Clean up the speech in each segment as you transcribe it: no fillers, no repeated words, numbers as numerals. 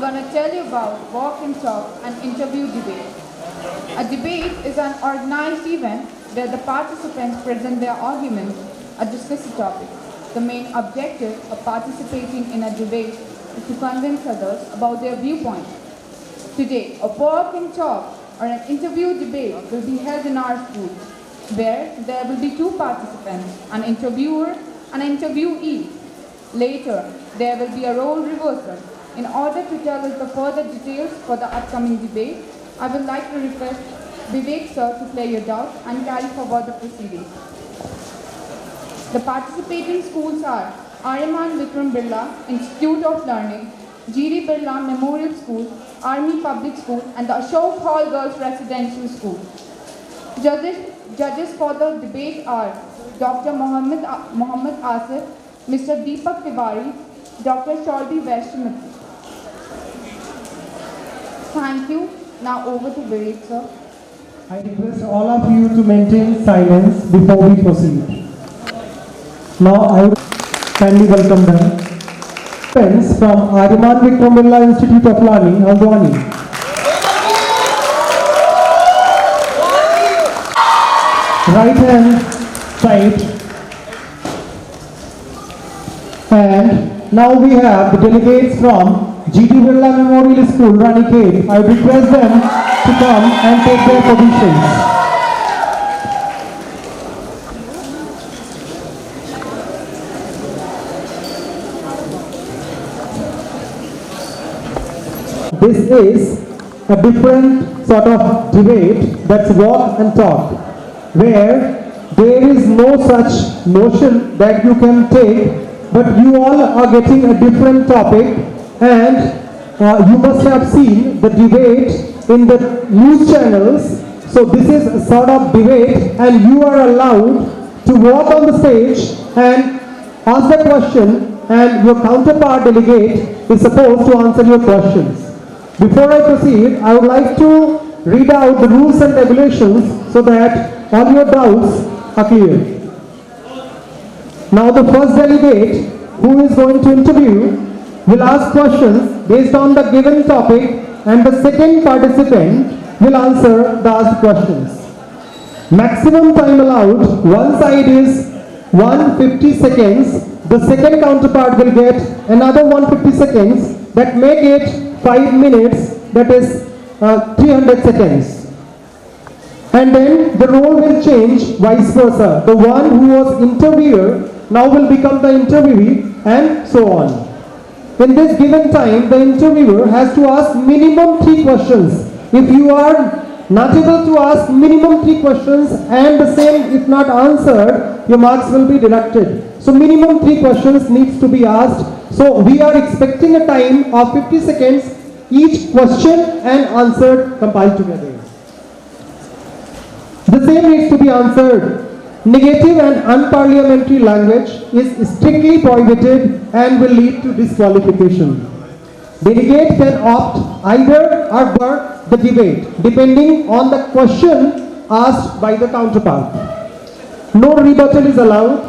going to tell you about walk and talk and interview debate. A debate is an organized event where the participants present their arguments or discuss a topic. The main objective of participating in a debate is to convince others about their viewpoint. Today, a walk and talk or an interview debate will be held in our school, where there will be two participants, an interviewer and an interviewee. Later, there will be a role reversal. In order to tell us the further details for the upcoming debate, I would like to request Vivek sir to clear your doubts and carry forward the proceedings. The participating schools are Aryaman Vikram Birla Institute of Learning, G.D. Birla Memorial School, Army Public School, and the Ashok Hall Girls Residential School. Judges for the debate are Dr. Mohammed Asif, Mr. Deepak Tiwari, Dr. Shalvi Vaishnavi. Thank you. Now over to Vivek sir. I request all of you to maintain silence before we proceed. Now I would kindly welcome them. Friends from Aryaman Vikram Birla Institute of Learning, Haldwani. Right hand side. And now we have the delegates from G.D. Birla Memorial School, Ranikhet. I would request them to come and take their positions. This is a different sort of debate, that's walk and talk, where there is no such notion that you can take, but you all are getting a different topic, and you must have seen the debate in the news channels. So this is a sort of debate, and you are allowed to walk on the stage and ask the question, and your counterpart delegate is supposed to answer your questions. Before I proceed, I would like to read out the rules and regulations so that all your doubts are clear. Now the first delegate who is going to interview will ask questions based on the given topic, and the second participant will answer the asked questions. Maximum time allowed, one side is 150 seconds, the second counterpart will get another 150 seconds, that make it 5 minutes, that is 300 seconds. And then the role will change vice versa. The one who was interviewer now will become the interviewee, and so on. In this given time, the interviewer has to ask minimum 3 questions. If you are not able to ask minimum 3 questions and the same if not answered, your marks will be deducted. So minimum 3 questions needs to be asked. So we are expecting a time of 50 seconds each question and answered compiled together. The same needs to be answered. Negative and unparliamentary language is strictly prohibited and will lead to disqualification. Delegate can opt either or avert the debate depending on the question asked by the counterpart. No rebuttal is allowed.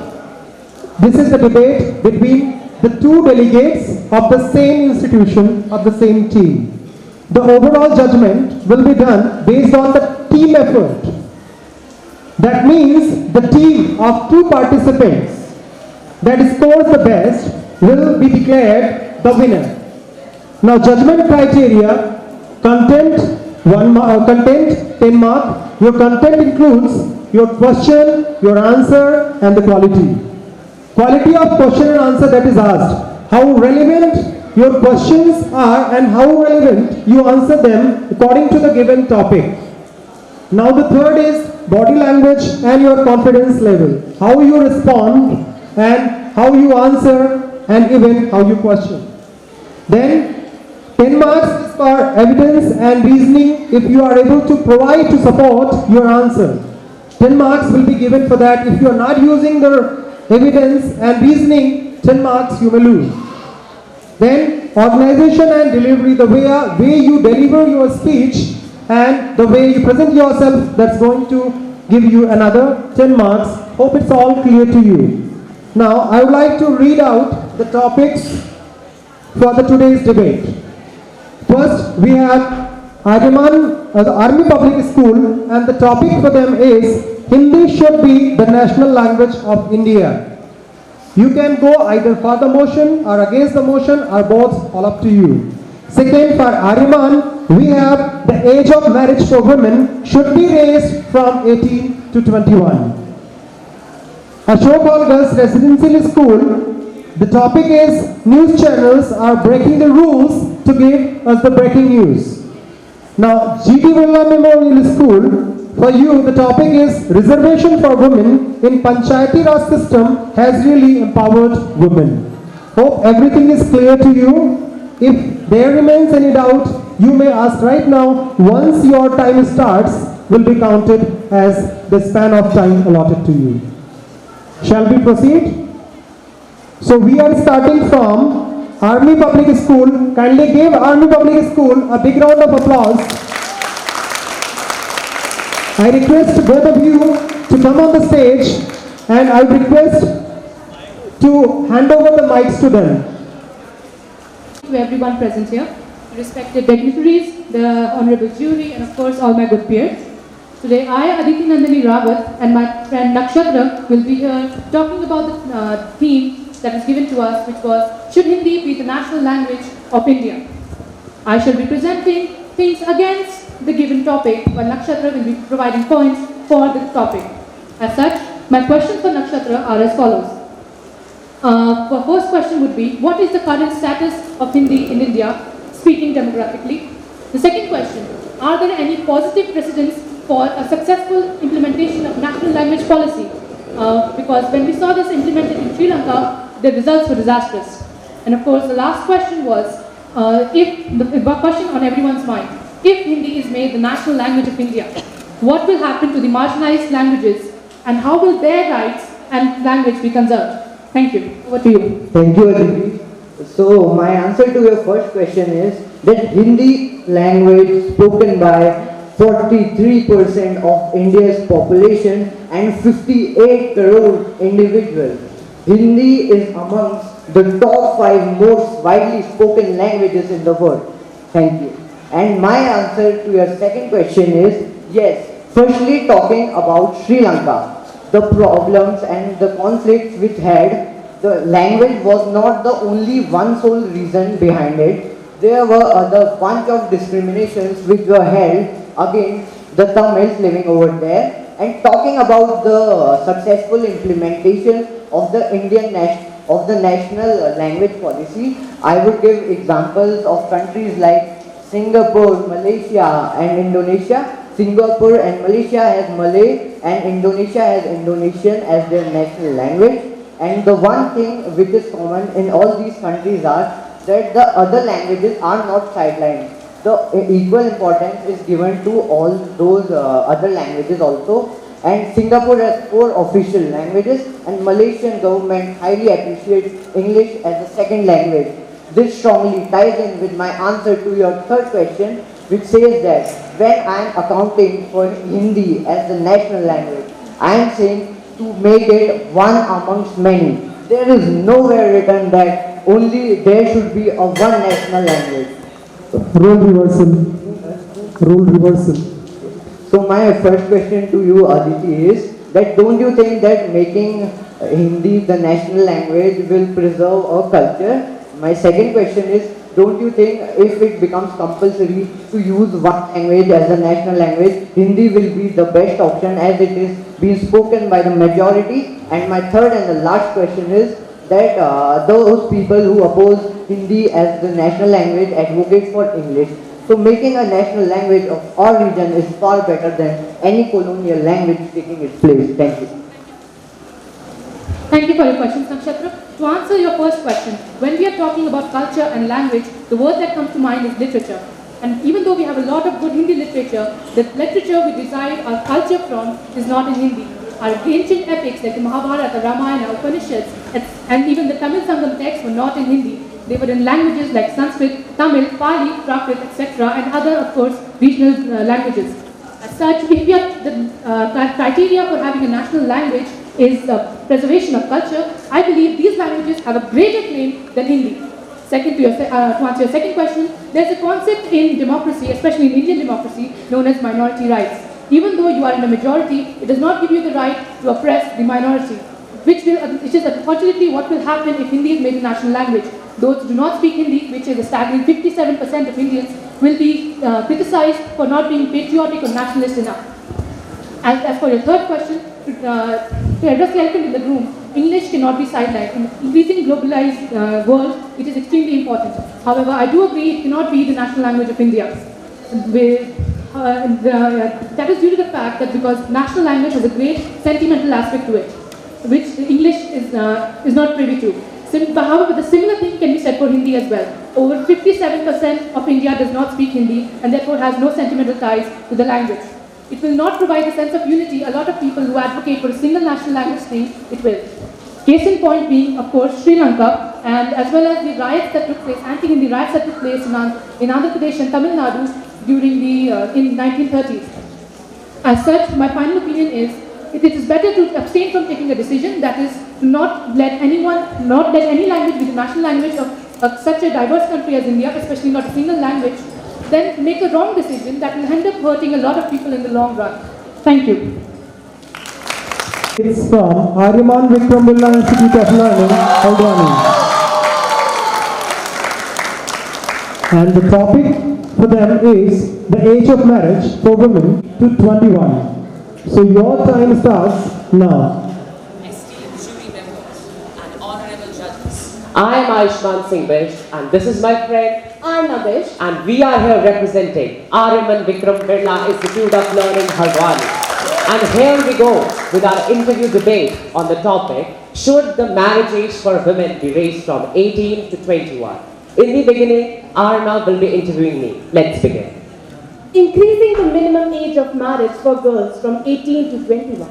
This is the debate between the two delegates of the same institution, of the same team. The overall judgment will be done based on the team effort. That means the team of 2 participants that scores the best will be declared the winner. Now judgment criteria: content 10 mark. Your content includes your question, your answer, and the quality. Quality of question and answer that is asked. How relevant your questions are and how relevant you answer them according to the given topic. Now the third is body language and your confidence level. How you respond and how you answer and even how you question. Then 10 marks is for evidence and reasoning if you are able to provide to support your answer. 10 marks will be given for that. If you are not using the evidence and reasoning, 10 marks you may lose. Then organization and delivery, the way you deliver your speech and the way you present yourself, that's going to give you another 10 marks. Hope it's all clear to you. Now I would like to read out the topics for the today's debate. First, we have Aryaman, the Army Public School, and the topic for them is Hindi should be the national language of India. You can go either for the motion or against the motion or both, all up to you. Second, for Aryaman, we have the age of marriage for women should be raised from 18 to 21. Ashok Girls Residential School, the topic is news channels are breaking the rules to give us the breaking news. Now, G.T. Birla Memorial School, for you the topic is reservation for women in Panchayati Raj system has really empowered women. Hope everything is clear to you. If there remains any doubt, you may ask right now. Once your time starts, will be counted as the span of time allotted to you. Shall we proceed? So we are starting from Army Public School. Kindly give Army Public School a big round of applause. I request both of you to come on the stage, and I request to hand over the mics to them. To everyone present here, respected dignitaries, the honorable jury, and of course all my good peers. Today I, Aditi Nandini Rawat, and my friend Nakshatra will be here talking about the theme that was given to us, which was, should Hindi be the national language of India? I shall be presenting things against the given topic, while Nakshatra will be providing points for the topic. As such, my questions for Nakshatra are as follows. The first question would be, what is the current status of Hindi in India, speaking demographically? The second question, are there any positive precedents for a successful implementation of national language policy? Because when we saw this implemented in Sri Lanka, the results were disastrous. And of course, the last question was, the question on everyone's mind, if Hindi is made the national language of India, what will happen to the marginalized languages and how will their rights and language be conserved? Thank you. Over to you. Thank you, Aditi. So my answer to your first question is that Hindi language spoken by 43% of India's population and 58 crore individuals. Hindi is amongst the top 5 most widely spoken languages in the world. Thank you. And my answer to your second question is yes. Firstly, talking about Sri Lanka, the problems and the conflicts which had, the language was not the only one sole reason behind it. There were other bunch of discriminations which were held against the Tamils living over there. And talking about the successful implementation of the national language policy, I would give examples of countries like Singapore, Malaysia and Indonesia. Singapore and Malaysia has Malay and Indonesia has Indonesian as their national language. And the one thing which is common in all these countries are that the other languages are not sidelined. The equal importance is given to all those other languages also. And Singapore has 4 official languages and Malaysian government highly appreciates English as a second language. This strongly ties in with my answer to your third question, which says that when I am accounting for Hindi as the national language, I am saying to make it one amongst many. There is nowhere written that only there should be a one national language. Role reversal. Role reversal. So my first question to you, Aditi, is that don't you think that making Hindi the national language will preserve our culture? My second question is, don't you think if it becomes compulsory to use one language as a national language, Hindi will be the best option as it is being spoken by the majority? And my third and the last question is that those people who oppose Hindi as the national language advocate for English. So making a national language of our region is far better than any colonial language taking its place. Thank you. Thank you for your questions, Nakshatra. To answer your first question, when we are talking about culture and language, the word that comes to mind is literature. And even though we have a lot of good Hindi literature, the literature we derive our culture from is not in Hindi. Our ancient epics like the Mahabharata, Ramayana, Upanishads, and even the Tamil Sangam texts were not in Hindi. They were in languages like Sanskrit, Tamil, Pali, Prakrit, etc. and other, of course, regional languages. As such, if we are, the criteria for having a national language is preservation of culture, I believe these languages have a greater claim than Hindi. To answer your second question, there's a concept in democracy, especially in Indian democracy, known as minority rights. Even though you are in a majority, it does not give you the right to oppress the minority, which is unfortunately what will happen if Hindi is made a national language. Those who do not speak Hindi, which is a staggering 57% of Indians, will be criticized for not being patriotic or nationalist enough. As for your third question, to address the elephant in the room, English cannot be sidelined. In an increasingly globalized world, it is extremely important. However, I do agree it cannot be the national language of India. That is due to the fact that because national language has a great sentimental aspect to it, which English is not privy to. However, the similar thing can be said for Hindi as well. Over 57% of India does not speak Hindi and therefore has no sentimental ties to the language. It will not provide a sense of unity. A lot of people who advocate for a single national language think it will. Case in point being, of course, Sri Lanka, and as well as the riots that took place, anti-Hindi riots that took place in Andhra Pradesh and Tamil Nadu during in 1930s. As such, my final opinion is, it is better to abstain from taking a decision, that is, to not let any language be the national language of such a diverse country as India, especially not a single language, then make a wrong decision that will end up hurting a lot of people in the long run. Thank you. It's from Aryaman Vikram Birla Institute of Learning, Haldwani. And the topic for them is the age of marriage for women to 21. So your time starts now. Esteemed jury members and honorable judges, I am Aishman Singh Bish and this is my friend Arna Bish. and we are here representing Aryaman Vikram Birla Institute of Learning, Haldwani. And here we go with our interview debate on the topic, should the marriage age for women be raised from 18 to 21? In the beginning, Arna will be interviewing me. Let's begin. Increasing the minimum age of marriage for girls from 18 to 21.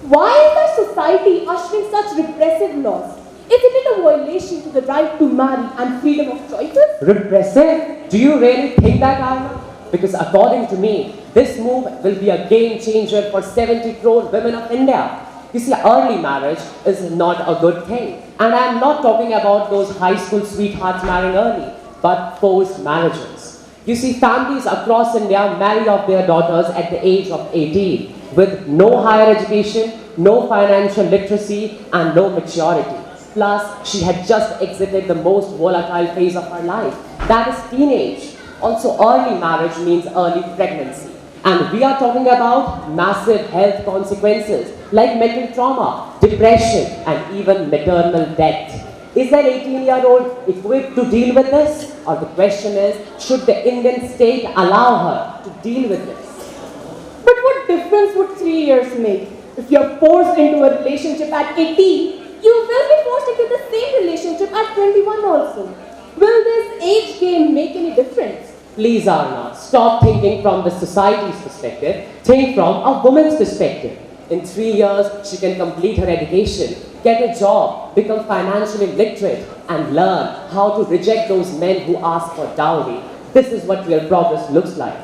Why is our society ushering such repressive laws? Isn't it a violation to the right to marry and freedom of choices? Repressive? Do you really think that, Arna? Because according to me, this move will be a game changer for 70 crore women of India. You see, early marriage is not a good thing. And I'm not talking about those high school sweethearts marrying early, but forced marriages. You see, families across India marry off their daughters at the age of 18 with no higher education, no financial literacy, and no maturity. Plus, she had just exited the most volatile phase of her life, that is teenage. Also, early marriage means early pregnancy. And we are talking about massive health consequences like mental trauma, depression, and even maternal death. Is an 18-year-old equipped to deal with this? Or the question is, should the Indian state allow her to deal with this? But what difference would 3 years make? If you're forced into a relationship at 18, you will be forced into the same relationship at 21 also. Will this age game make any difference? Please, Arna, stop thinking from the society's perspective. Think from a woman's perspective. In 3 years, she can complete her education, get a job, become financially literate, and learn how to reject those men who ask for dowry. This is what real progress looks like.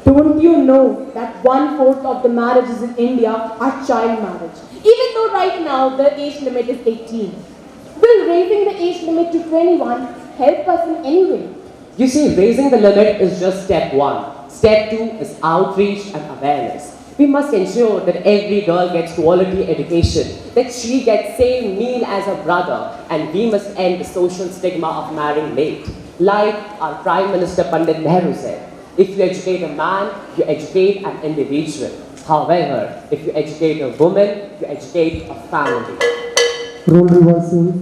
Don't you know that 1/4 of the marriages in India are child marriage? Even though right now the age limit is 18. Will raising the age limit to 21 help us in any way? You see, raising the limit is just step 1. Step 2 is outreach and awareness. We must ensure that every girl gets quality education, that she gets same meal as her brother, and we must end the social stigma of marrying late. Like our Prime Minister Pandit Nehru said, if you educate a man, you educate an individual. However, if you educate a woman, you educate a family. Role reversal.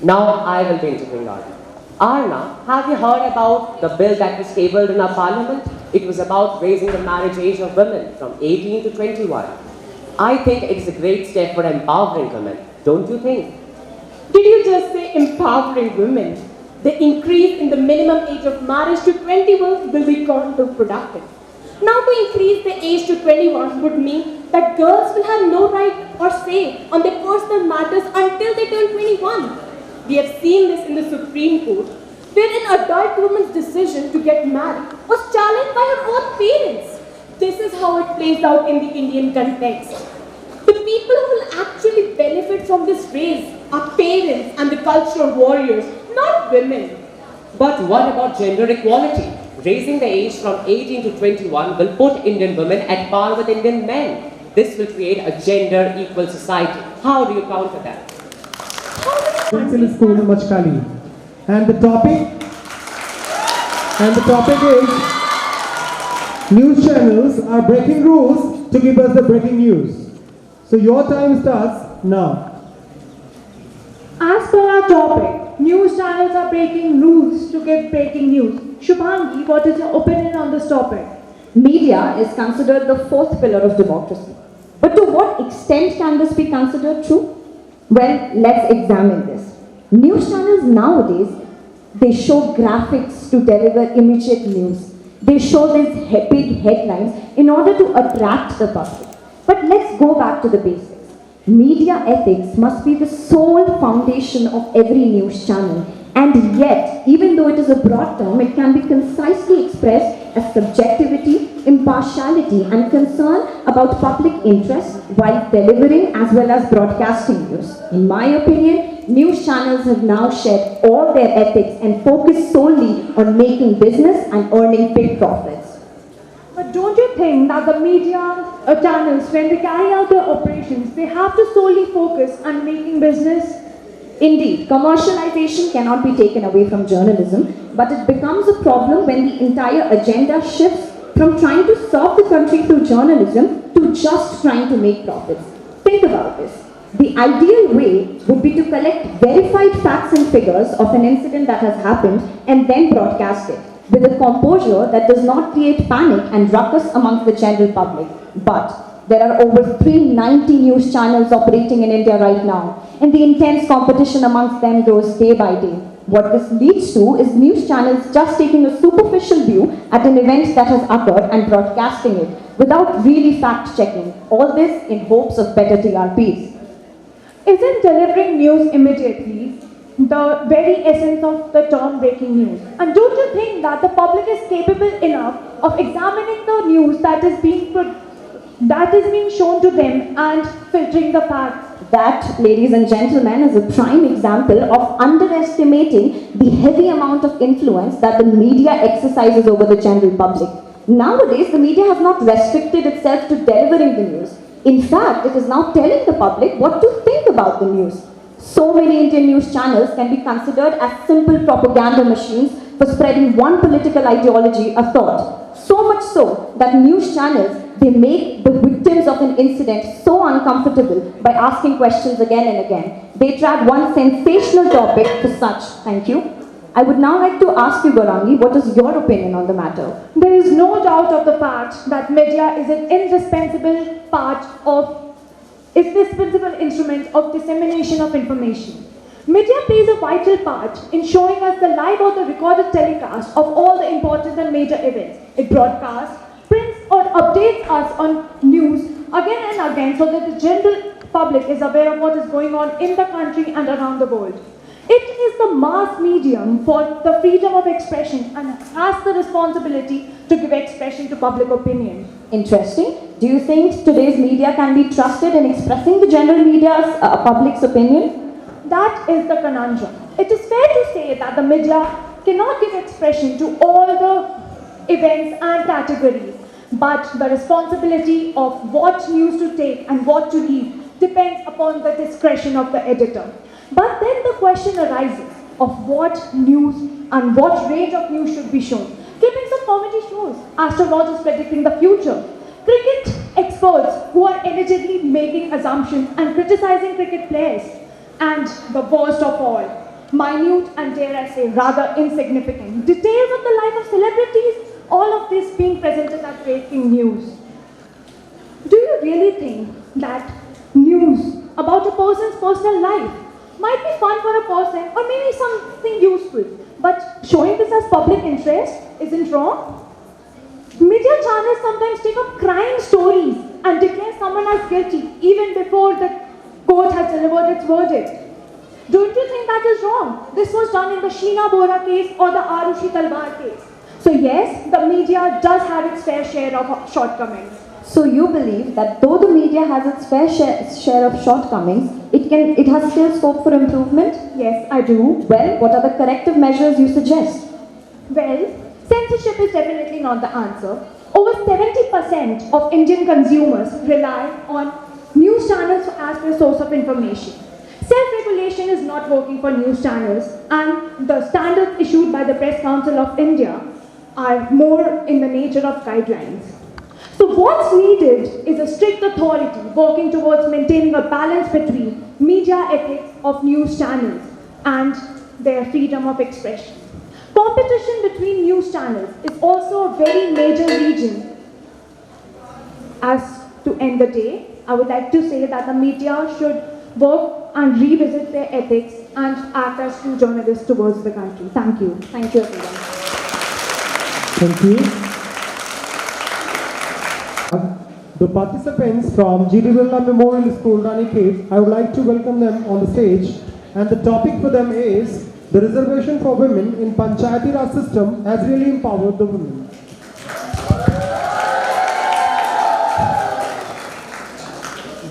Now I will be interviewing Arna. Arna, have you heard about the bill that was tabled in our parliament? It was about raising the marriage age of women from 18 to 21. I think it is a great step for empowering women, don't you think? Did you just say empowering women? The increase in the minimum age of marriage to 21 will be counterproductive. Now to increase the age to 21 would mean that girls will have no right or say on their personal matters until they turn 21. We have seen this in the Supreme Court, where an adult woman's decision to get married was challenged by her own parents. This is how it plays out in the Indian context. The people who will actually benefit from this raise are parents and the cultural warriors, not women. But what about gender equality? Raising the age from 18 to 21 will put Indian women at par with Indian men. This will create a gender equal society. How do you counter that? Pencil School in Machkali. And the topic is news channels are breaking rules to give us the breaking news. So your time starts now. As per our topic, news channels are breaking rules to give breaking news. Shubhangi, what is your opinion on this topic? Media is considered the fourth pillar of democracy. But to what extent can this be considered true? Well, let's examine this. News channels nowadays, they show graphics to deliver immediate news. They show these big headlines in order to attract the public. But let's go back to the basics. Media ethics must be the sole foundation of every news channel. And yet, even though it is a broad term, it can be concisely expressed as subjectivity, impartiality, and concern about public interest while delivering as well as broadcasting news. In my opinion, news channels have now shed all their ethics and focus solely on making business and earning big profits. But don't you think that the media channels, when they carry out their operations, they have to solely focus on making business? Indeed, commercialization cannot be taken away from journalism, but it becomes a problem when the entire agenda shifts from trying to serve the country through journalism to just trying to make profits. Think about this. The ideal way would be to collect verified facts and figures of an incident that has happened and then broadcast it with a composure that does not create panic and ruckus amongst the general public. But there are over 390 news channels operating in India right now, and the intense competition amongst them grows day by day. What this leads to is news channels just taking a superficial view at an event that has occurred and broadcasting it without really fact-checking. All this in hopes of better TRPs. Isn't delivering news immediately the very essence of the term breaking news? And don't you think that the public is capable enough of examining the news that is being shown to them and filtering the facts? That, ladies and gentlemen, is a prime example of underestimating the heavy amount of influence that the media exercises over the general public. Nowadays, the media has not restricted itself to delivering the news. In fact, it is now telling the public what to think about the news. So many Indian news channels can be considered as simple propaganda machines for spreading one political ideology or thought. So much so that news channels, they make the victims of an incident so uncomfortable by asking questions again and again. They drag one sensational topic to such. Thank you. I would now like to ask you, Gaurangi, what is your opinion on the matter? There is no doubt of the fact that media is an indispensable instrument of dissemination of information. Media plays a vital part in showing us the live or the recorded telecast of all the important and major events. It broadcasts, prints or updates us on news again and again so that the general public is aware of what is going on in the country and around the world. It is the mass medium for the freedom of expression and has the responsibility to give expression to public opinion. Interesting. Do you think today's media can be trusted in expressing the general media's public's opinion? That is the conundrum. It is fair to say that the media cannot give expression to all the events and categories, but the responsibility of what news to take and what to leave depends upon the discretion of the editor. But then the question arises of what news and what range of news should be shown. Clippings of comedy shows, astrologers predicting the future, cricket experts who are allegedly making assumptions and criticizing cricket players, and the worst of all, minute and dare I say rather insignificant details of the life of celebrities, all of this being presented as breaking news. Do you really think that news about a person's personal life might be fun for a person or maybe something useful, but showing this as public interest isn't wrong? Media channels sometimes take up crime stories and declare someone as guilty even before the court has delivered its verdict. Don't you think that is wrong? This was done in the Sheena Bora case or the Arushi Talwar case. So yes, the media does have its fair share of shortcomings. So you believe that though the media has its fair share of shortcomings, it has still scope for improvement? Yes, I do. Well, what are the corrective measures you suggest? Well, censorship is definitely not the answer. Over 70% of Indian consumers rely on news channels as their source of information. Self-regulation is not working for news channels, and the standards issued by the Press Council of India are more in the nature of guidelines. So what's needed is a strict authority working towards maintaining a balance between media ethics of news channels and their freedom of expression. Competition between news channels is also a very major region. As to end the day, I would like to say that the media should work and revisit their ethics and act as true journalists towards the country. Thank you. Thank you, everyone. Thank you. The participants from G.D. Birla Memorial School, Ranikhet, I would like to welcome them on the stage. And the topic for them is the reservation for women in Panchayati Raj system has really empowered the women.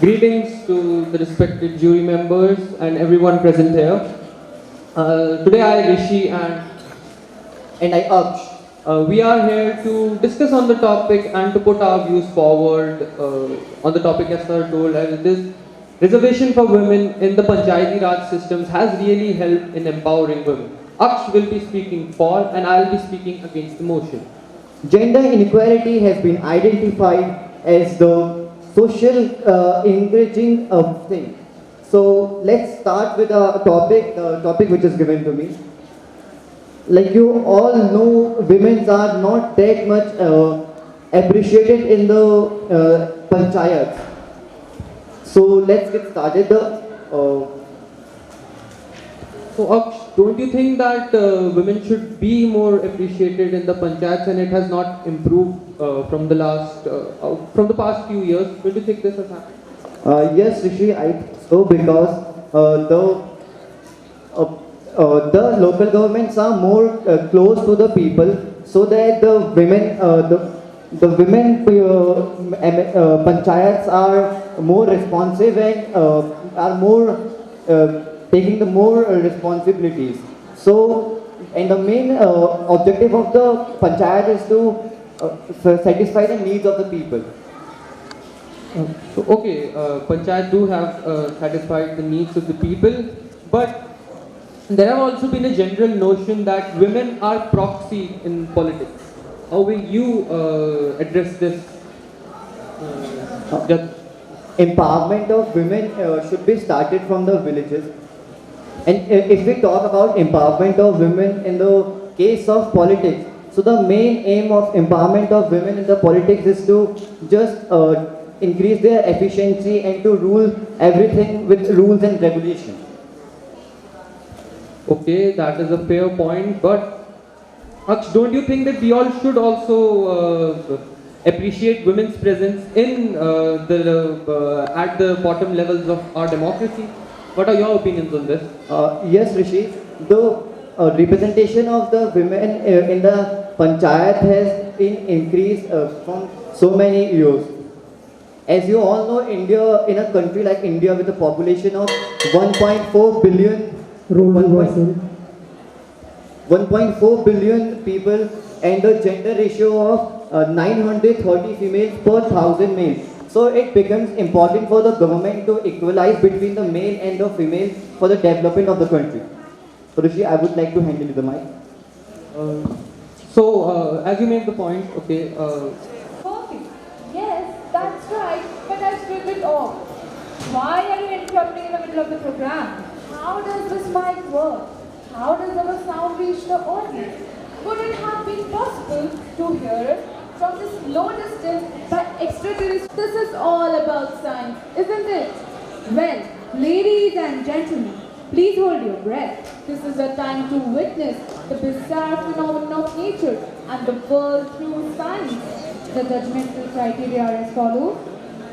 Greetings to the respected jury members and everyone present here. Today I, Rishi, and I, Aksh, we are here to discuss on the topic and to put our views forward on the topic as sir told. And this reservation for women in the Panchayati Raj systems has really helped in empowering women. Aksh will be speaking for and I will be speaking against the motion. Gender inequality has been identified as the social encouraging thing. So let's start with the topic which is given to me. Like you all know, women are not that much appreciated in the panchayats. So let's get started. So Aksh, don't you think that women should be more appreciated in the panchayats and it has not improved from the past few years? Don't you think this has happened? Yes, Rishi, I think so because the local governments are more close to the people, so that the women panchayats are more responsive and are more taking the more responsibilities. So, and the main objective of the panchayat is to satisfy the needs of the people. So okay, panchayat do have satisfied the needs of the people, but there have also been a general notion that women are proxy in politics. How will you address this? Empowerment of women should be started from the villages. And if we talk about empowerment of women in the case of politics, so the main aim of empowerment of women in the politics is to just increase their efficiency and to rule everything with rules and regulations. Okay, that is a fair point, but Aksh, don't you think that we all should also appreciate women's presence in at the bottom levels of our democracy? What are your opinions on this? Yes, Rishi. The representation of the women in the panchayat has been increased from so many years. As you all know, India, in a country like India with a population of 1.4 billion, 1.4 billion people and a gender ratio of 930 females per 1,000 males. So it becomes important for the government to equalize between the male and the female for the development of the country. So Rishi, I would like to hand you the mic. As you made the point, okay. Coffee. Yes, that's right, but I spilled it all. Why are you interrupting in the middle of the program? How does this mic work? How does our sound reach the audience? Would it have been possible to hear it from this low distance by extraterrestrials? This is all about science, isn't it? Well, ladies and gentlemen, please hold your breath. This is a time to witness the bizarre phenomenon of nature and the world through science. The judgmental criteria are as follows.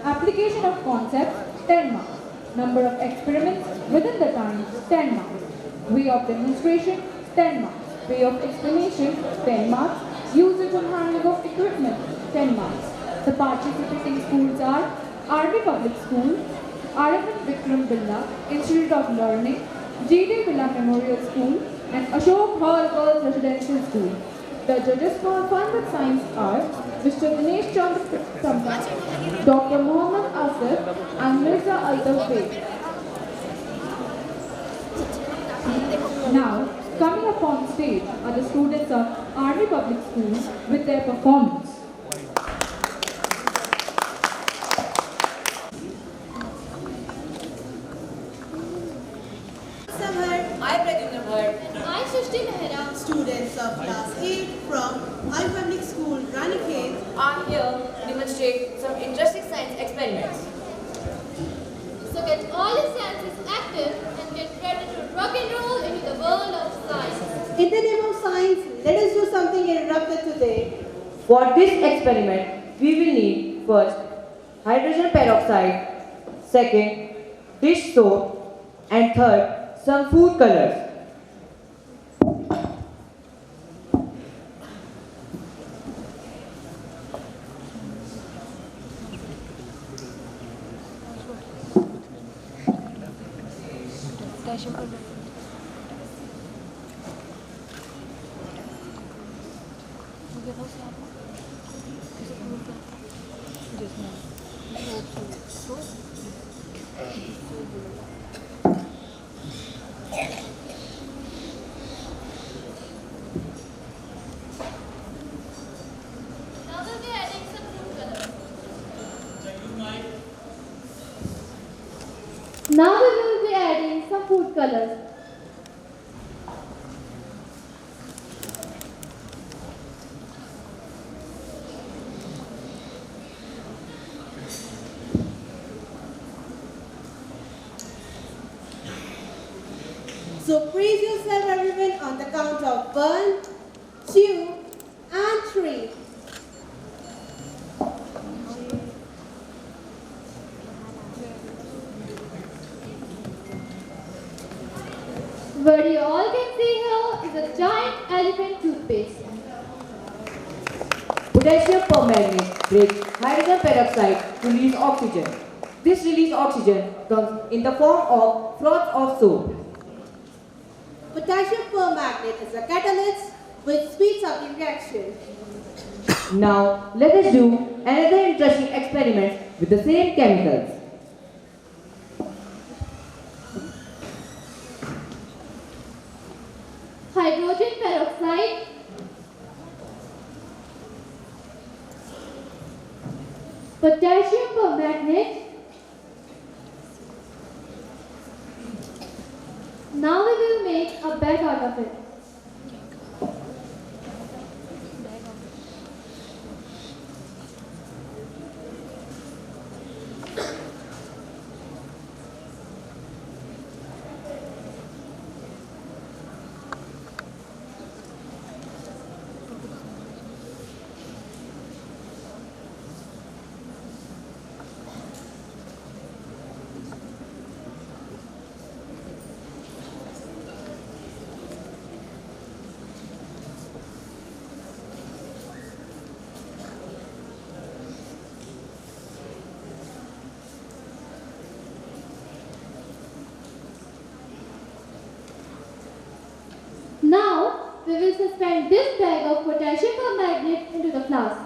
Application of concepts, 10 marks. Number of experiments within the time, 10 marks. Way of demonstration, 10 marks. Way of explanation, 10 marks. Usage and handling of equipment, 10 marks. The participating schools are Army Public School, Aravind Vikram Birla Institute of Learning, G.D. Birla Memorial School, and Ashok Hall Girls Residential School. The judges for Fun with Science are Mr. Dinesh Chandra Sampat, Dr. Mohammad Asif, and Mirza Altaf Beg. Now, coming up on stage are the students of Army Public Schools with their performance. I, Srishti Mehra, students of class 8 from I Public School, Ranikhet, are here to demonstrate some interesting science experiments. So get all your senses active and get ready to rock and roll into the world of science. In the name of science, let us do something erupted today. For this experiment, we will need first hydrogen peroxide, second dish soap, and third some food colors. Now we will be adding some food colors. So praise yourself everyone on the count of 1, 2, and 3. What you all can see here is a giant elephant toothpaste. Potassium permanganate breaks hydrogen peroxide to release oxygen. This released oxygen comes in the form of froth of soap. Potassium permanganate is a catalyst which speeds up the reaction. Now let us do another interesting experiment with the same chemicals. Hydrogen peroxide, potassium permanganate. Now we will make a bag out of it. Now, we will suspend this bag of potassium permanganate into the flask.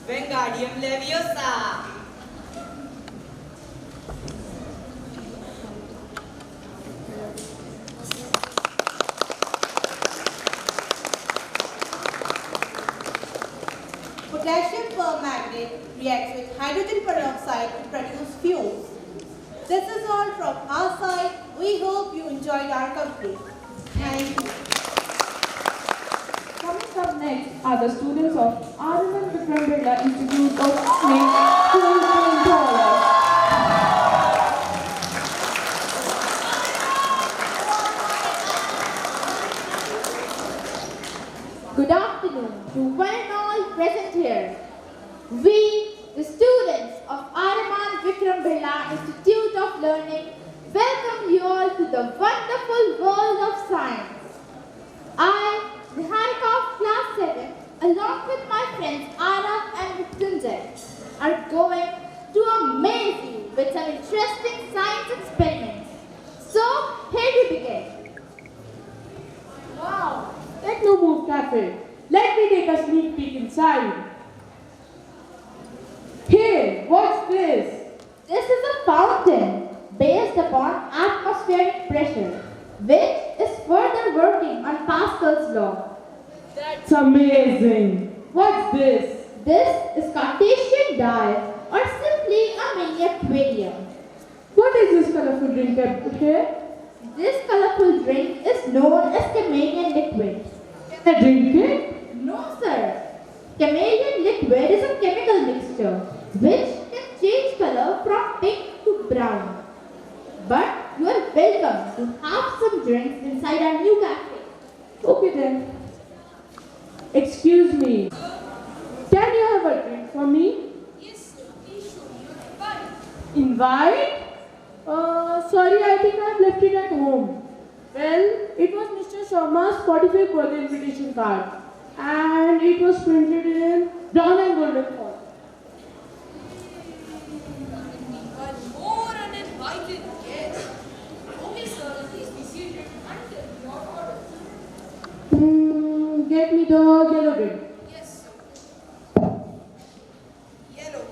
Wingardium Leviosa. Potassium permanganate reacts with hydrogen peroxide to produce fumes. This is all from our side. We hope you enjoyed our company. Thank you. Coming up next are the students of Aravind Vikram Birla Institute of Learning, School Controllers. Good afternoon to one and all present here. We, the students of Aramat of learning, welcome you all to the wonderful world of science. I, Niharika of class 7, along with my friends Arav and Mrityunjay, are going to amaze you with some interesting science experiments. So, here we begin. Wow, Techno Move Cafe. Let me take a sneak peek inside. Hey, what's this? This is a fountain based upon atmospheric pressure, which is further working on Pascal's law. That's amazing. What's this? This is Cartesian dye, or simply a mini aquarium. What is this colorful drink here? This colorful drink is known as chameleon liquid. Can I drink it? No, sir. Chameleon liquid is a chemical mixture which can change color from pink to brown. But you are welcome to have some drinks inside our new cafe. Okay then. Excuse me. Can you have a drink for me? Yes, sir. Please show me your invite. Invite? Sorry, I think I've left it at home. Well, it was Mr. Sharma's 45th birthday invitation card. And it was printed in brown and golden font. One more uninvited guest. Okay, sir. Please be seated and tell me your order. Get me the yellow drink. Yes, sir. Yellow.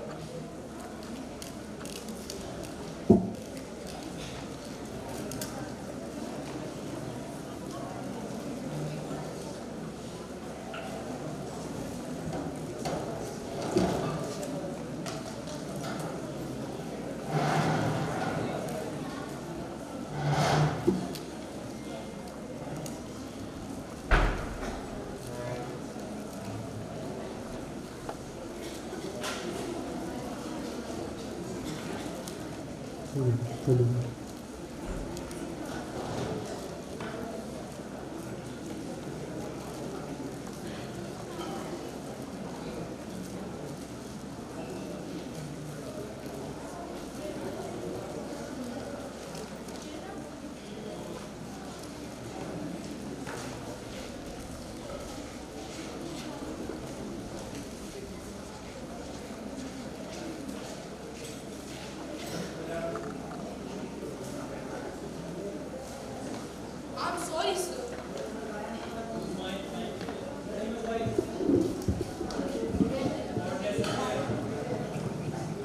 I'm sorry, sir.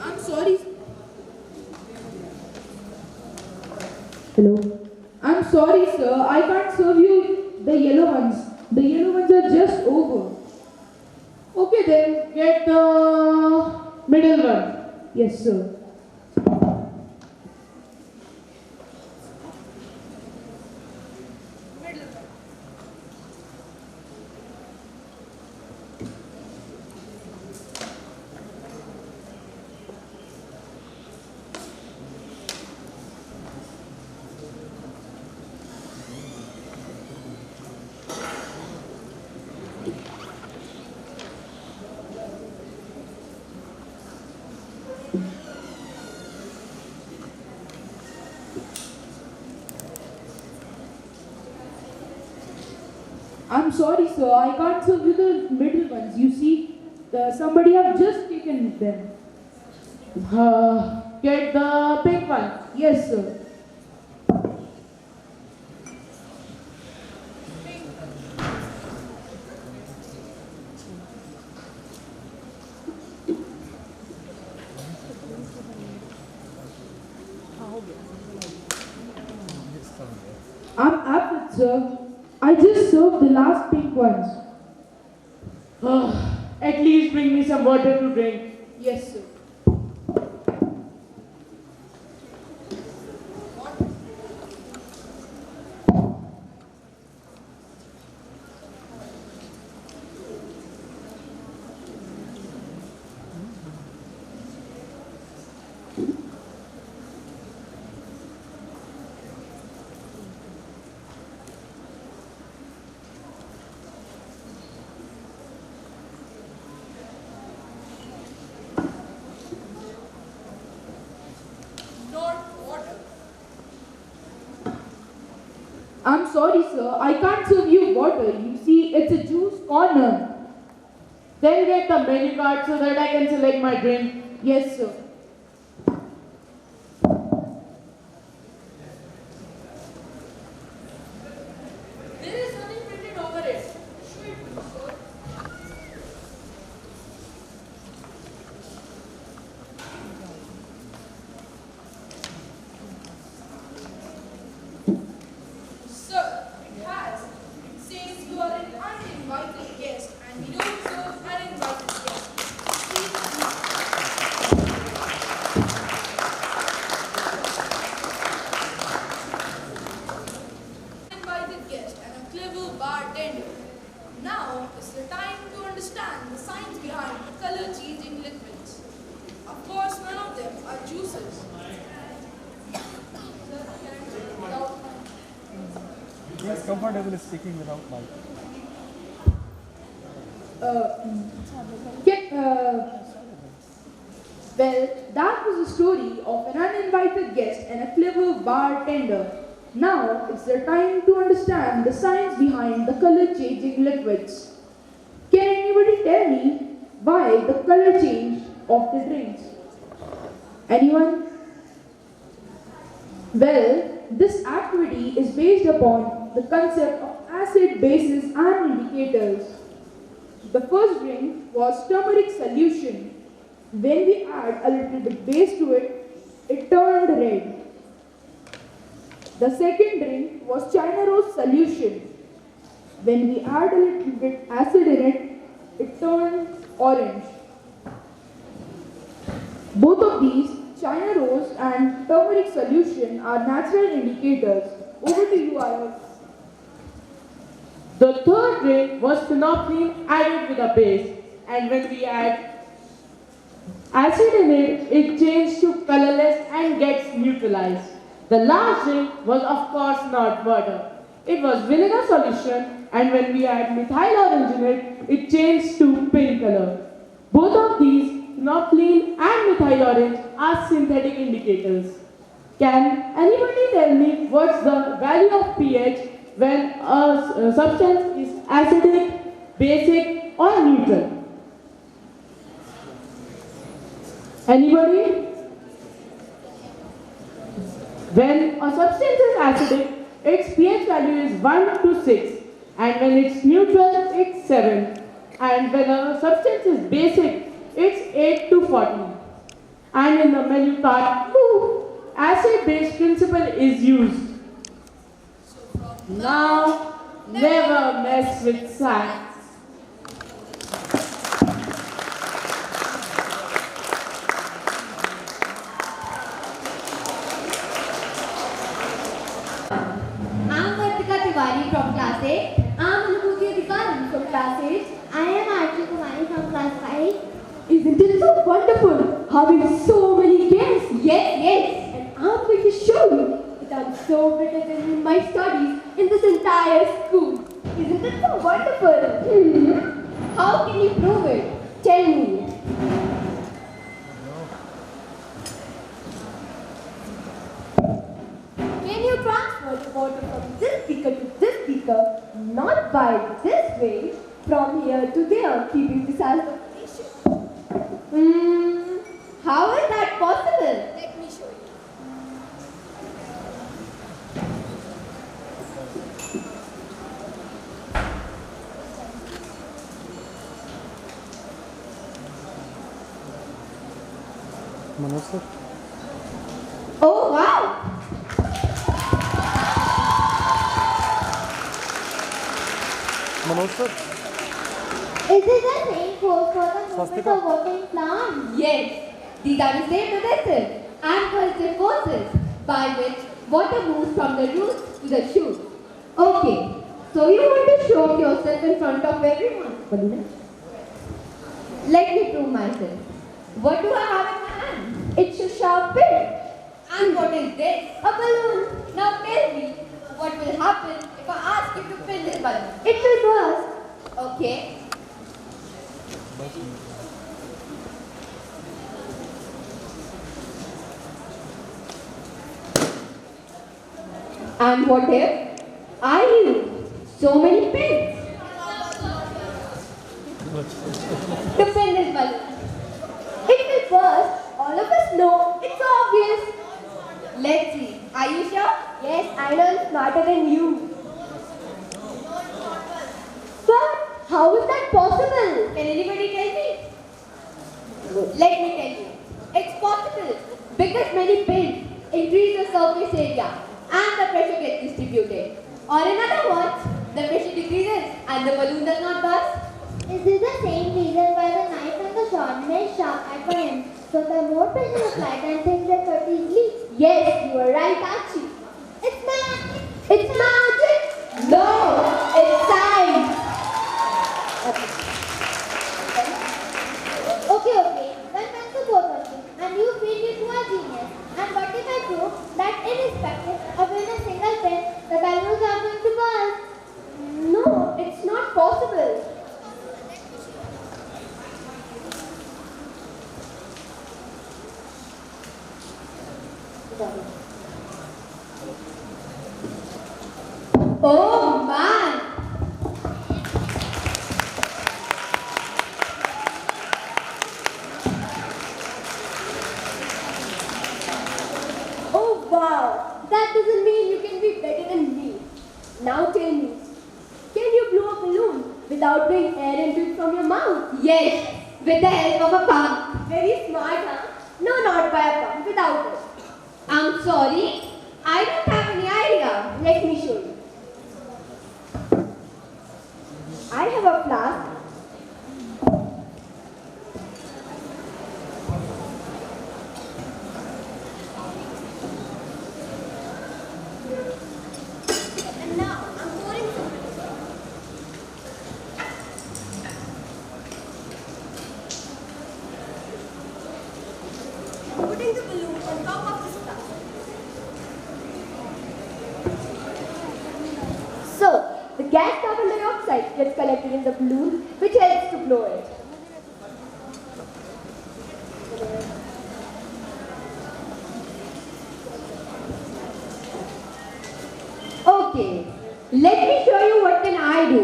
I'm sorry. Hello. I'm sorry, sir. I can't serve you the yellow ones. The yellow ones are just over. Okay then, get the middle one. Yes, sir. I'm sorry, sir. I can't serve you the middle ones. You see, somebody have just taken them. Get the pink one. Yes, sir. I'm Apple, sir. I just served the last pink ones. At least bring me some water to drink. Yes, sir. sorry, sir. I can't serve you water. You see, it's a juice corner. Then get the menu card so that I can select my drink. Yes, sir. There is nothing printed over it. Show it to me, sir. Sir, it has. It says you are an uninvited guest and we don't serve uninvited guests. Uninvited guest and a clever bartender. Now is the time to understand the science behind color-changing liquids. Of course, none of them are juices. Sir, can I check without He is comfortable speaking without mic. Well, that was a story of an uninvited guest and a clever bartender. Now it's the time to understand the science behind the color-changing liquids. Can anybody tell me why the color change of the drinks? Anyone? Well, this activity is based upon the concept of acid, bases and indicators. The first drink was turmeric solution. When we add a little bit base to it, it turned red. The second drink was China rose solution. When we add a little bit acid in it, it turned orange. Both of these, China rose and turmeric solution, are natural indicators. Over to you, Ayaz. The third drink was phenolphthalein added with a base, and when we add acid in it, it changes to colorless and gets neutralized. The last drink was of course not water. It was vinegar solution, and when we add methyl orange in it, it changes to pink color. Both of these, phenolphthalein and methyl orange, are synthetic indicators. Can anybody tell me what's the value of pH when a substance is acidic, basic or neutral? Anybody? When a substance is acidic, its pH value is 1 to 6, and when it's neutral, it's 7. And when a substance is basic, it's 8 to 14. And in the menu card, acid-base principle is used. Now, never mess with science. From class 8. I'm Anubhuti Adhikari from class 8. I am Archie Kumari from class 5. Isn't it so wonderful having so many guests? Yes. And I'm going to show you that I'm so better than in my studies in this entire school. Isn't it so wonderful? How can you prove it? Tell me. Can you transfer the water from this beaker to this beaker, not by this way, from here to there, keeping this as the position? How is that possible? Let me show you. Manoj sir. Oh, wow. Manoj sir. Is it the same force for the movement Swastika. of working plant? Yes. These are the same resistors and positive forces by which water moves from the roots to the shoot. Okay. So you want to show off yourself in front of everyone? Let me prove myself. What do I have in my hand? It's a sharp pin. And what is this? A balloon. Now tell me, what will happen if I ask you to fill this balloon? It will burst. Okay. And what if Are you? So many pins. The pen is balloon. It will burst. All of us know. It's obvious. Let's see. Are you sure? Yes, I know I'm smarter than you. But how is that possible? Can anybody tell me? Let me tell you. It's possible because many pins increase the surface area and the pressure gets distributed. Or in other words, the pressure decreases and the balloon does not burst. Is this the same reason why the knife and the sword remain sharp at one end? So the more pressure applied and things get cut easily? Yes, you are right, Archie. It's magic. It's magic. No, it's science. Okay. Then thanks to both of you. And you feel me to a genius. And what if I prove that irrespective of even a single pen, the balloons are going to burst? No, it's not possible. Oh man! Oh wow, that doesn't mean you can be better than me. Now tell me, can you blow a balloon without blowing air into it from your mouth? Yes, with the help of a pump. Very smart, huh? No, not by a pump, without it. I'm sorry, I don't have any idea. Let me show you. I have a flask. And now I'm pouring some. I'm putting the balloon on top of this flask. So, the gas carbon dioxide gets collected in the balloon, which helps to blow it. Okay, let me show you what can I do.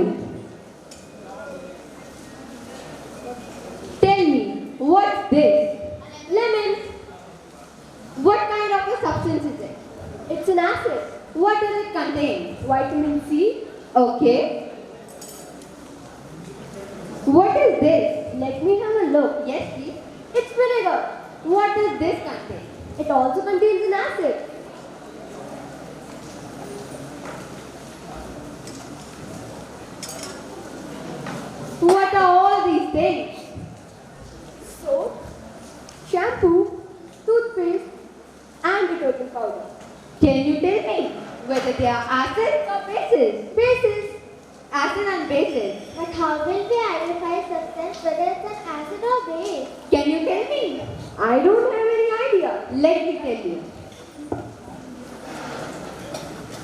Tell me, what's this? Lemon. What kind of a substance is it? It's an acid. What does it contain? Vitamin C. Okay. What is this? Let me have a look. Yes, please. It's vinegar. What does this contain? It also contains an acid. What are all these things? Soap, shampoo, toothpaste, and detergent powder. Can you tell me whether they are acids or bases? Bases. Acid and bases. But how will we identify a substance whether it's an acid or base? Can you tell me? I don't have any idea. Let me tell you.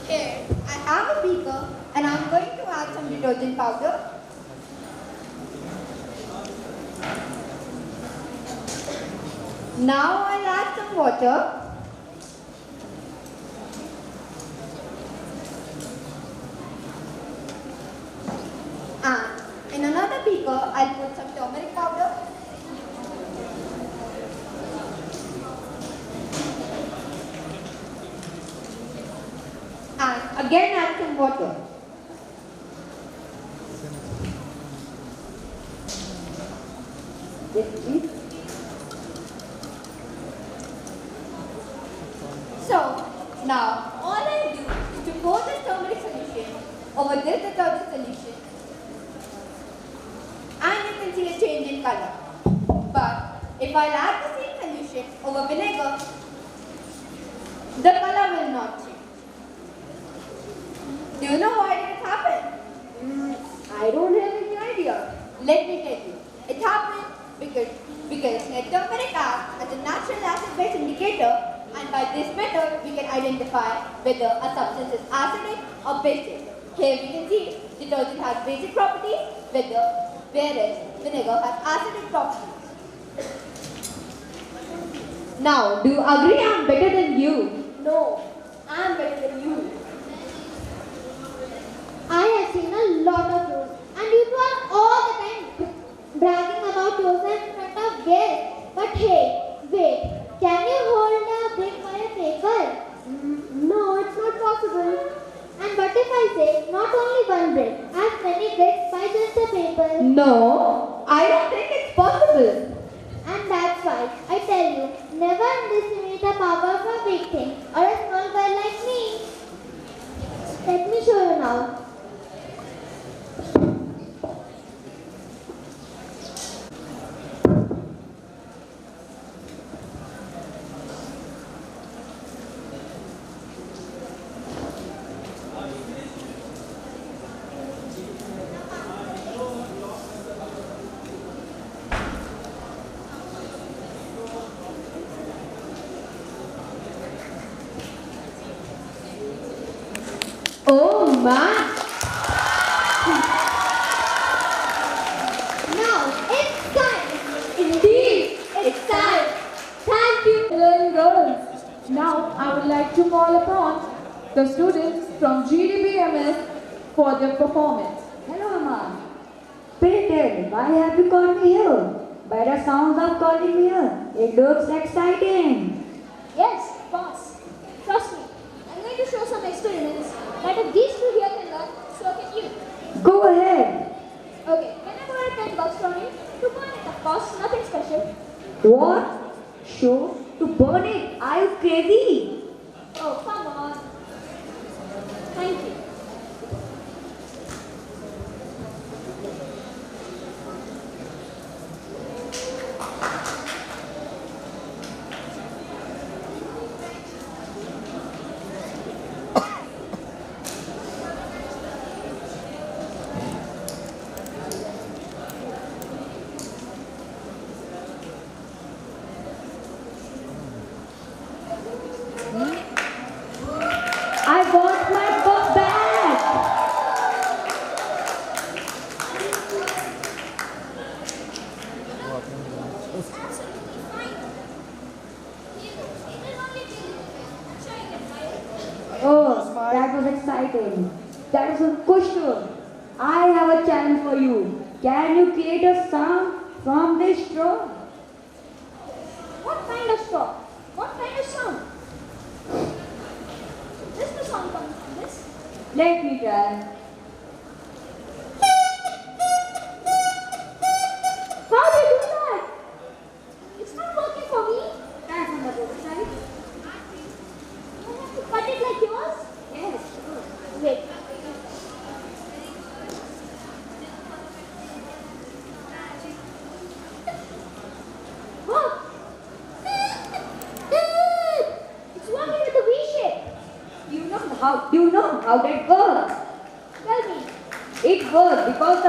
Here, I have a beaker and I'm going to add some detergent powder. Now I'll add some water. And in another beaker, I'll put some turmeric powder. And again add some water. Yes, please. So, now all I do is to pour this turmeric solution over this detergent solution, and you can see a change in color. But if I add the same solution over vinegar, the color will not change. Do you know why did it happen? I don't have any idea. Let me tell you. It happened because turmeric acts as a natural acid-base indicator, and by this method we can identify whether a substance is acidic or basic. Here we can see detergent has basic properties, whereas vinegar has acidic properties. Now, do you agree I'm better than you? No, I'm better than you. seen a lot of you. And you two are all the time bragging about yourself in front of guests. But hey, wait, can you hold a brick for a paper? No, it's not possible. And what if I say not only one brick, as many bricks by just a paper? No, I don't think it's possible. And that's why I tell you, never underestimate the power of a big thing or a small girl like me. Let me show you now. Oh my! Now it's time. Indeed, it's time. Thank you, little girls. Now I would like to call upon the students from GDBMS for their performance. Hello, Amma. Pray tell, why have you called me here? By the sounds of calling me here, it looks exciting. Yes, boss. Trust me. I'm going to show some experiments that if these two here can learn, so can you. Go ahead. Okay, can I borrow $10 from you? To burn it, of course. Nothing special. What? Show to burn it? Are you crazy? Oh, come on. Thank you. I want my book back. Oh, that was exciting. That is a question. I have a challenge for you. Can you create a sound from this straw? What kind of straw? What kind of sound? This the sound coming from this? Let me try. How do you do that? It's not working for me. That's on the other side. I have to cut it like yours? Yes. Wait. Oh! It's working with the V shape. Do you know how that works? Tell me. It works because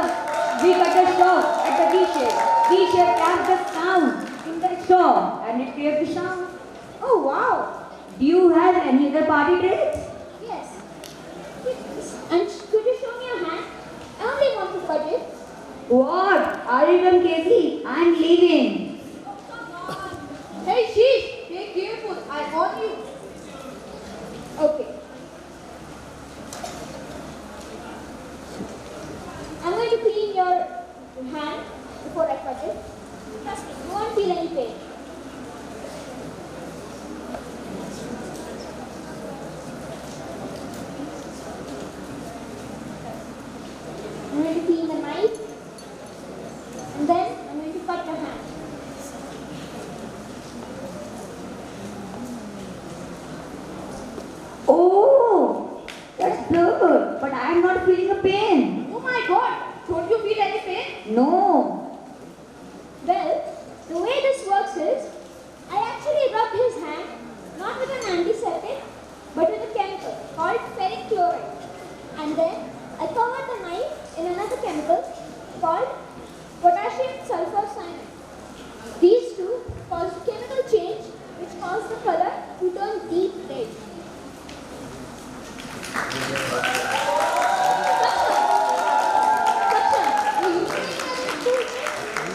we cut a straw at the V shape. V shape traps the sound in the straw and it creates the sound. Oh, wow. Do you have any other party tricks? Yes. And could you show me your hand? I only want to cut it. What? Are you even crazy? I'm leaving. Hey, sheesh. Be careful. I warn you. Okay. I'm going to clean your hand before I cut it. Trust me, you won't feel any pain. I'm going to clean the knife. And then I'm going to cut the hand. Oh, that's good. But I'm not feeling a pain. Oh my god, don't you feel any pain? No. Well, the way this works is, I actually rubbed his hand, not with an antiseptic, but with a chemical called ferric chloride. And then I covered the knife in another chemical called potassium sulfur cyanide. These two cause chemical change which cause the color to turn deep red.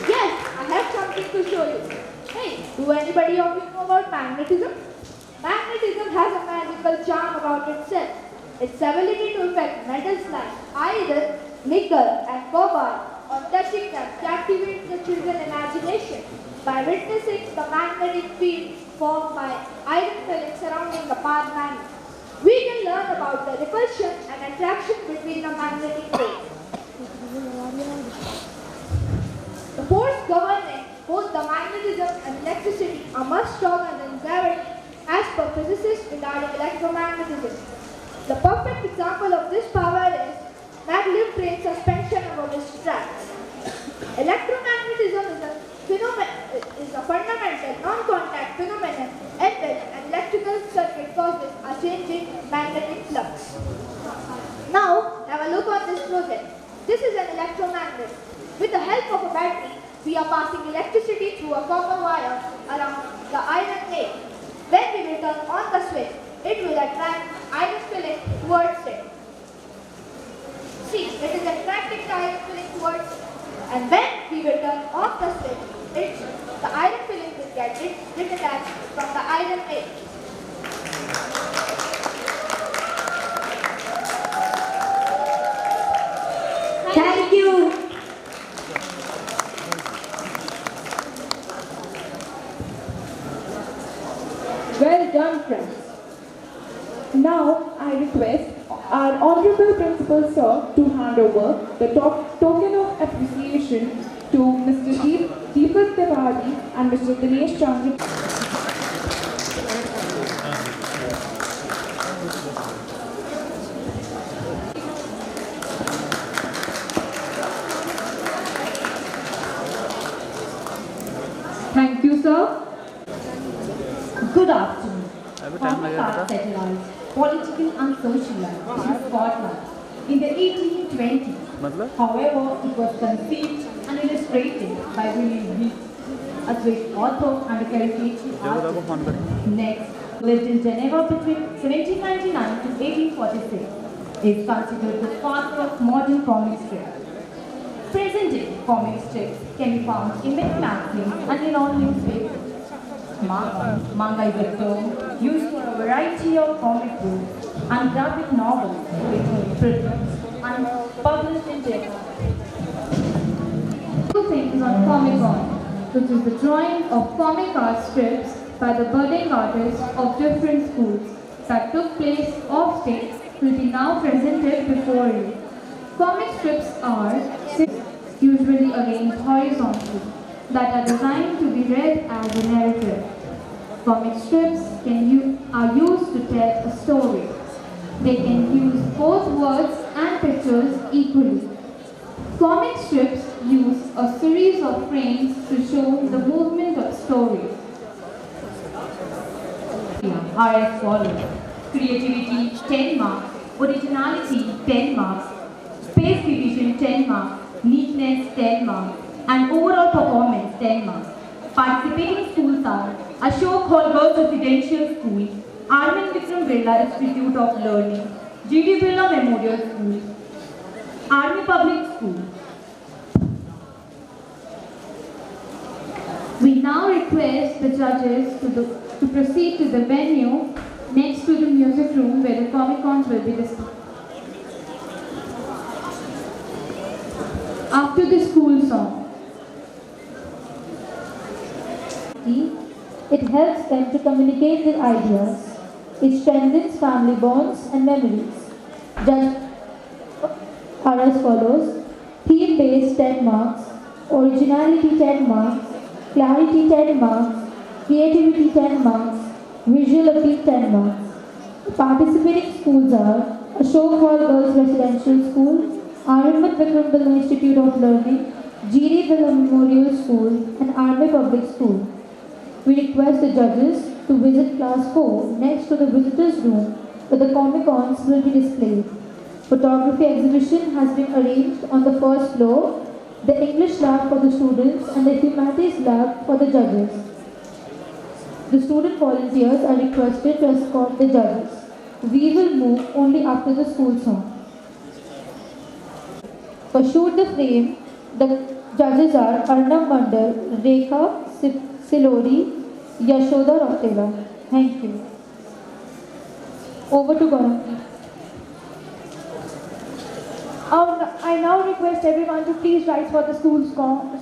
Yes, I have something to show you. Hey, do anybody of you know about magnetism? Magnetism has a magical charm about itself. Its ability to affect metals like iron, nickel, and cobalt on touching them captivates the children's imagination by witnessing the magnetic field formed by iron filling surrounding the power magnet. We can learn about the repulsion and attraction between the magnetic fields. The force governing both the magnetism and electricity are much stronger than gravity as per physicists regarding electromagnetism. The perfect example of this power is maglev train suspension over its tracks. Electromagnetism is a fundamental non-contact phenomenon in which an electrical circuit causes a change in magnetic flux. Now, have a look at this project. This is an electromagnet. With the help of a battery, we are passing electricity through a copper wire around the iron nail. When we will turn on the switch, it will attract iron filling towards it. See, it is attracting the iron filling towards it. And when we will turn off the switch, the iron filling will get detached from the iron nail. Thank you. Well done, friends. Now I request our Honorable Principal Sir to hand over the token of appreciation to Mr. Deepak Tiwari and Mr. Dinesh Chandra. Thank you, sir. Good afternoon. Comic art satellites, political and social life in Scotland in the 1820s. However, it was conceived and illustrated by William Reed, a Swiss author and a caricature artist. Next, lived in Geneva between 1799 to 1846, is considered the father of modern comic strips. Present-day comic strips can be found in many magazines and in all newspapers. Manga is a term used for a variety of comic books and graphic novels which were produced and published in Japan. Two things on Comic-Con, which is the drawing of comic art strips by the budding artists of different schools that took place off stage will be now presented before you. Comic strips are usually arranged horizontally that are designed to be read as a narrative. Comic strips are used to tell a story. They can use both words and pictures equally. Comic strips use a series of frames to show the movement of stories. Are as follows: creativity 10 marks, originality 10 marks, space division 10 marks, neatness 10 marks, and overall performance 10 marks. Participating schools are Ashok Hall Girls Residential School, Arvind Vikram Birla Institute of Learning, G.D. Birla Memorial School, Army Public School. We now request the judges to proceed to the venue next to the music room where the Comic-Cons will be displayed. After the school song. It helps them to communicate their ideas. It strengthens family bonds and memories. Judges are as follows: theme-based 10 marks, originality 10 marks, clarity 10 marks, creativity 10 marks, visual appeal 10 marks. Participating schools are Ashok Hall Girls Residential School, Arvind Vikram Birla Institute of Learning, G.D. Birla Memorial School, and Army Public School. We request the judges to visit class 4 next to the visitors room where the Comic-Cons will be displayed. Photography exhibition has been arranged on the first floor, the English lab for the students and the humanities lab for the judges. The student volunteers are requested to escort the judges. We will move only after the school song. For Shoot the Frame, the judges are Arnab Mandal, Rekha Silori, Yashoda Rautela. Thank you. Over to Gaurav. I now request everyone to please rise for the school song.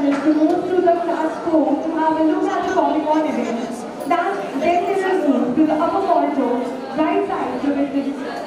To move to the class 4 to have a look at the Comic-Con event. Then let us move to the upper corridor, right side to witness